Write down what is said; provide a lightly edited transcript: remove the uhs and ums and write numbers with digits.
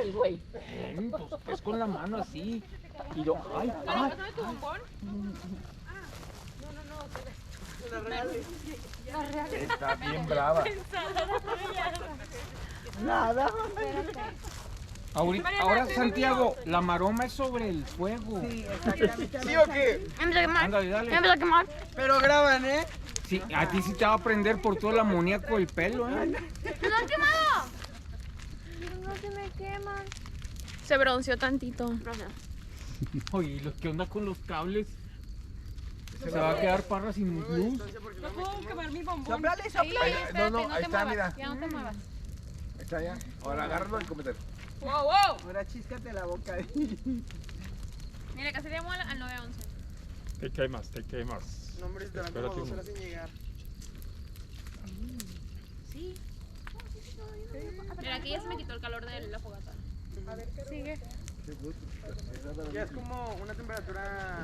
el güey. Pues es con la mano así. Y yo, ay, ay. ¿Pásame tu bombón? Está bien brava. Nada. Ahora Santiago, la maroma es sobre el fuego. Sí, exactamente. ¿Sí o qué? Me empezó a quemar. Ándale, dale. Me empezó a quemar. Pero graban, ¿eh? Sí, a ti sí te va a prender por todo el amoníaco del pelo, ¿eh? ¡Me lo han quemado! No se me queman. Se bronceó tantito. Oye, ¿y los que onda con los cables? Se va a quedar parra sin luz. No puedo quemar mi bombón. Sóplale, sóplale. Ahí está, mira. Ya no te muevas. Ahí está ya. Ahora agárralo y cómetelo. ¡Wow, wow! Ahora chíscate la boca. Mira, acá seríamos al 911. Te quemas, te quemas. No, hombre, te Espérate como 2 un- horas sin llegar. Sí. Mira, aquí ya se me quitó el calor de la fogata. Sigue. Ya es como una temperatura